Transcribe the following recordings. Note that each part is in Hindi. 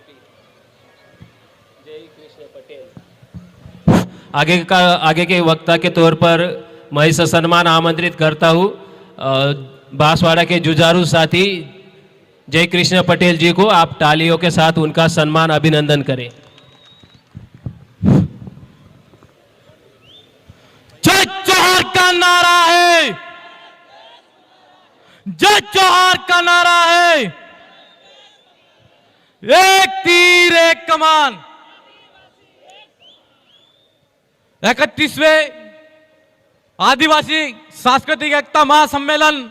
बीजेपी जय कृष्ण पटेल। आगे के वक्ता के तौर पर मैं इस सम्मान आमंत्रित करता हूँ बांसवाड़ा के जुझारू साथी जय कृष्ण पटेल जी को। आप तालियों के साथ उनका सम्मान अभिनंदन करें। जय जोहार का नारा है, जय जोहार का नारा है। एक तीर एक कमान। 31वें आदिवासी सांस्कृतिक एकता महासम्मेलन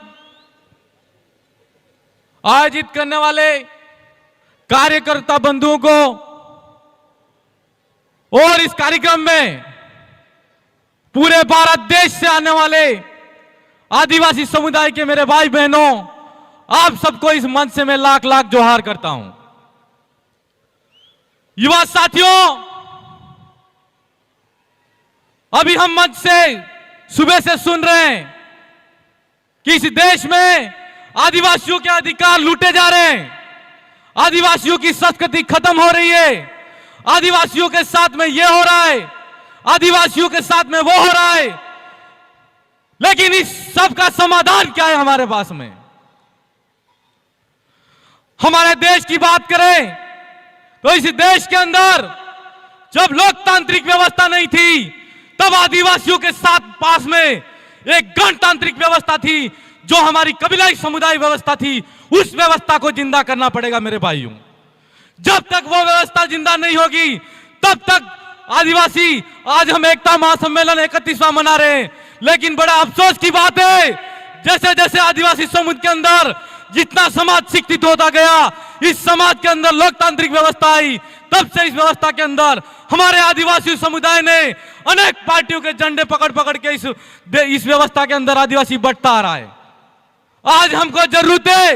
आयोजित करने वाले कार्यकर्ता बंधुओं को और इस कार्यक्रम में पूरे भारत देश से आने वाले आदिवासी समुदाय के मेरे भाई बहनों, आप सबको इस मंच से मैं लाख लाख जोहार करता हूं। युवा साथियों, अभी हम मंच से सुबह से सुन रहे हैं कि इस देश में आदिवासियों के अधिकार लूटे जा रहे हैं, आदिवासियों की संस्कृति खत्म हो रही है, आदिवासियों के साथ में यह हो रहा है, आदिवासियों के साथ में वो हो रहा है। लेकिन इस सब का समाधान क्या है हमारे पास में? हमारे देश की बात करें तो इस देश के अंदर जब लोकतांत्रिक व्यवस्था नहीं थी, तब आदिवासियों के साथ पास में एक गणतांत्रिक व्यवस्था थी, जो हमारी कबीलाई समुदाय व्यवस्था थी। उस व्यवस्था को जिंदा करना पड़ेगा मेरे भाइयों। जब तक वो व्यवस्था जिंदा नहीं होगी, तब तक आदिवासी, आज हम एकता महासम्मेलन 31वां मना रहे हैं, लेकिन बड़ा अफसोस की बात है, जैसे जैसे आदिवासी समुदाय के अंदर जितना समाज शिक्षित होता गया, इस समाज के अंदर लोकतांत्रिक व्यवस्था आई, तब से इस व्यवस्था के अंदर हमारे आदिवासी समुदाय ने अनेक पार्टियों के झंडे पकड़ पकड़ के इस व्यवस्था के अंदर आदिवासी बढ़ता आ रहा है। आज हमको जरूरत है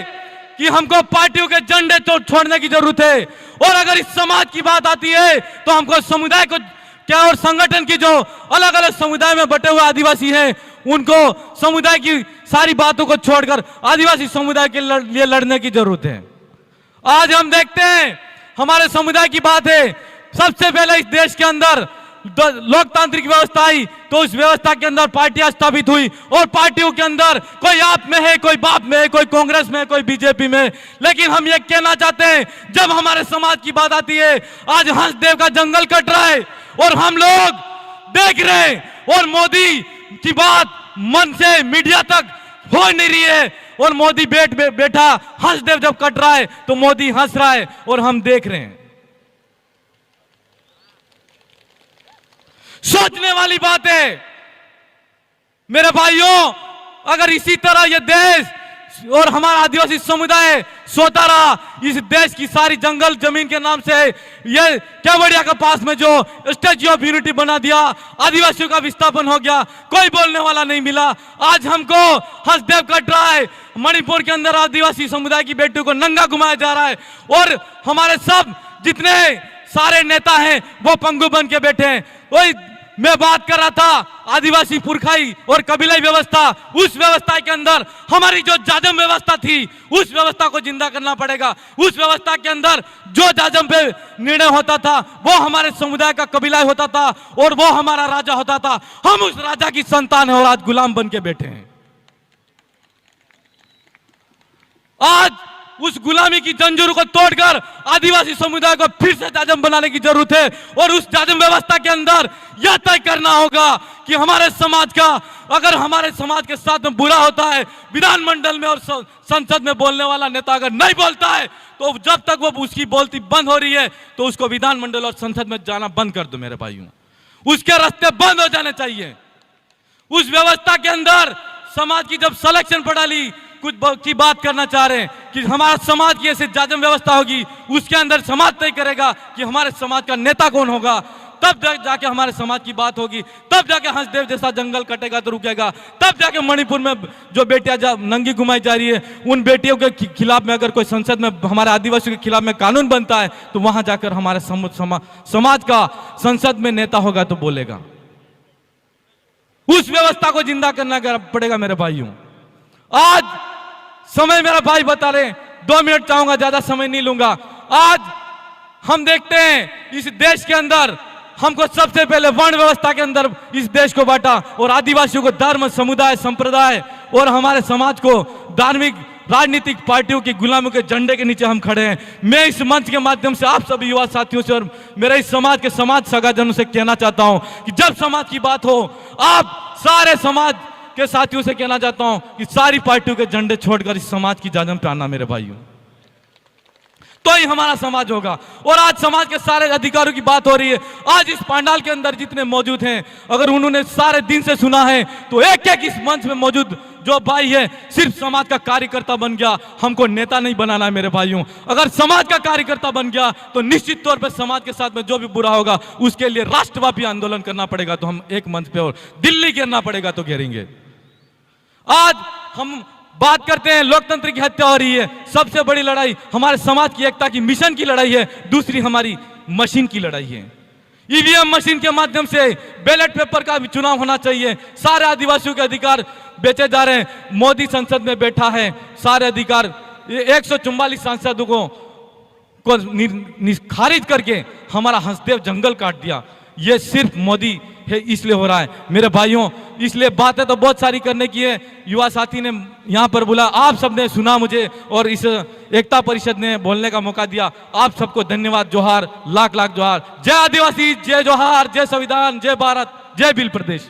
कि हमको पार्टियों के झंडे तो छोड़ने की जरूरत है, और अगर इस समाज की बात आती है तो हमको समुदाय को क्या और संगठन की जो अलग अलग समुदाय में बटे हुए आदिवासी हैं, उनको समुदाय की सारी बातों को छोड़कर आदिवासी समुदाय के लिए लड़ने की जरूरत है। आज हम देखते हैं, हमारे समुदाय की बात है, सबसे पहले इस देश के अंदर लोकतांत्रिक व्यवस्था आई, तो उस व्यवस्था के अंदर पार्टियां स्थापित हुई, और पार्टियों के अंदर कोई आप में है, कोई बाप में है, कोई कांग्रेस में है, कोई बीजेपी में। लेकिन हम ये कहना चाहते हैं, जब हमारे समाज की बात आती है, आज हंसदेव का जंगल कट रहा है और हम लोग देख रहे हैं, और मोदी की बात मन से मीडिया तक हो नहीं रही है, और मोदी बैठा हंसदेव जब कट रहा है तो मोदी हंस रहा है और हम देख रहे हैं। सोचने वाली बात है मेरे भाइयों। अगर इसी तरह यह देश और हमारा आदिवासी समुदाय सोता रहा, इस देश की सारी जंगल जमीन के नाम से ये केवड़िया के पास में जो स्टैच्यू ऑफ यूनिटी बना दिया, आदिवासियों का विस्थापन हो गया, कोई बोलने वाला नहीं मिला। आज हमको हंसदेव कट रहा है, मणिपुर के अंदर आदिवासी समुदाय की बेटियों को नंगा घुमाया जा रहा है, और हमारे सब जितने सारे नेता हैं वो पंगु बन के बैठे हैं। वही मैं बात कर रहा था आदिवासी पुरखाई और कबीलाई व्यवस्था, उस व्यवस्था के अंदर हमारी जो जाजम व्यवस्था थी, उस व्यवस्था को जिंदा करना पड़ेगा। उस व्यवस्था के अंदर जो जाजम पे निर्णय होता था वो हमारे समुदाय का कबीलाई होता था, और वो हमारा राजा होता था। हम उस राजा की संतान है और आज गुलाम बन के बैठे हैं। आज उस गुलामी की जंजीरों को तोड़कर आदिवासी समुदाय को फिर से जाजम बनाने की जरूरत है, और उस जाजम व्यवस्था के अंदर यह तय करना होगा कि हमारे समाज का, अगर हमारे समाज के साथ में बुरा होता है, विधानमंडल में और संसद में बोलने वाला नेता अगर नहीं बोलता है, तो जब तक वो उसकी बोलती बंद हो रही है तो उसको विधानमंडल और संसद में जाना बंद कर दो मेरे भाइयों। उसके रास्ते बंद हो जाने चाहिए। उस व्यवस्था के अंदर समाज की जब सिलेक्शन प्रणाली कुछ की बात करना चाह रहे हैं कि हमारा समाज की ऐसी जाजम व्यवस्था होगी, उसके अंदर समाज तय करेगा कि हमारे समाज का नेता कौन होगा, तब जाके हमारे समाज की बात होगी, तब जाके हंसदेव जैसा जंगल कटेगा तो रुकेगा, तब जाके मणिपुर में जो बेटियां नंगी घुमाई जा रही है, उन बेटियों के खिलाफ में अगर कोई संसद में हमारे आदिवासियों के खिलाफ में कानून बनता है, तो वहां जाकर हमारे समाज का संसद में नेता होगा तो बोलेगा। उस व्यवस्था को जिंदा करना पड़ेगा मेरे भाइयों। आज समय मेरा भाई बता रहे, 2 मिनट चाहूंगा, ज्यादा समय नहीं लूंगा। आज हम देखते हैं इस देश के अंदर हमको सबसे पहले वर्ण व्यवस्था के अंदर इस देश को बांटा और आदिवासियों को धर्म, समुदाय, संप्रदाय और हमारे समाज को धार्मिक राजनीतिक पार्टियों की गुलामों के झंडे के नीचे हम खड़े हैं। मैं इस मंच के माध्यम से आप सभी युवा साथियों से और मेरे इस समाज के समाज सगाजनों से कहना चाहता हूं कि जब समाज की बात हो, आप सारे समाज के साथियों से कहना चाहता हूं कि सारी पार्टियों के झंडे छोड़कर इस समाज की जाजम पे आना मेरे भाइयों, तो ही हमारा समाज होगा। और आज समाज के सारे अधिकारों की बात हो रही है। आज इस पंडाल के अंदर जितने मौजूद हैं, अगर उन्होंने सारे दिन से सुना है तो एक एक इस मंच में मौजूद जो भाई है सिर्फ समाज का कार्यकर्ता बन गया, हमको नेता नहीं बनाना है मेरे भाइयों। अगर समाज का कार्यकर्ता बन गया तो निश्चित तौर पर समाज के साथ में जो भी बुरा होगा उसके लिए राष्ट्रव्यापी आंदोलन करना पड़ेगा। तो हम एक मंच पे और दिल्ली घेरना पड़ेगा तो घेरेंगे। आज हम बात करते हैं लोकतंत्र की हत्या हो रही है। सबसे बड़ी लड़ाई हमारे समाज की एकता की मिशन की लड़ाई है, दूसरी हमारी मशीन की लड़ाई है। ईवीएम मशीन के माध्यम से बैलेट पेपर का भी चुनाव होना चाहिए। सारे आदिवासियों के अधिकार बेचे जा रहे हैं। मोदी संसद में बैठा है, सारे अधिकार 144 सांसदों को खारिज करके हमारा हंसदेव जंगल काट दिया। ये सिर्फ मोदी है इसलिए हो रहा है मेरे भाइयों। इसलिए बातें तो बहुत सारी करने की है। युवा साथी ने यहाँ पर बोला, आप सबने सुना मुझे और इस एकता परिषद ने बोलने का मौका दिया। आप सबको धन्यवाद, जोहार, लाख लाख जोहार। जय आदिवासी, जय जोहार, जय संविधान, जय भारत, जय भील प्रदेश।